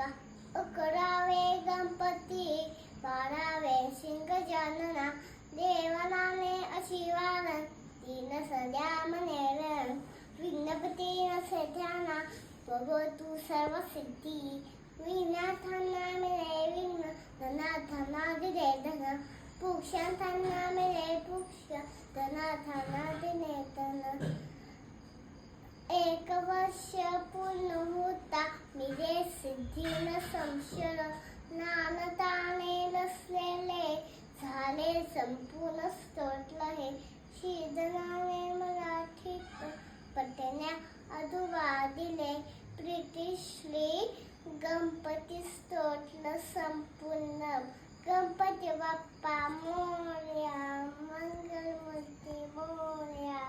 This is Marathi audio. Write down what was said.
ऐका. 11वे गणपती 12वे सिंहगजानना, देवानाने अशिवान, 3 सद्या मनेरण. विघ्नपती नसे ध्याना, बघो तू सर्व सिद्धी. विनाथांना मिळे विघ्न, धनाथांना दिले धन. पुरुषांना मिळे पुरुष, धनाथांना दिले धन. 1 वर्ष पूर्ण होता, मिळे सिद्धी न संशय. ज्ञानदाने नसलेले झाले संपूर्ण स्तोत्र हे. शिधनाने मराठीत पटण्या अधुवा दिले. प्रीती श्री गणपती स्तोत्र संपूर्ण. गणपती बाप्पा मोरया, मंगलमूर्ती मोरया.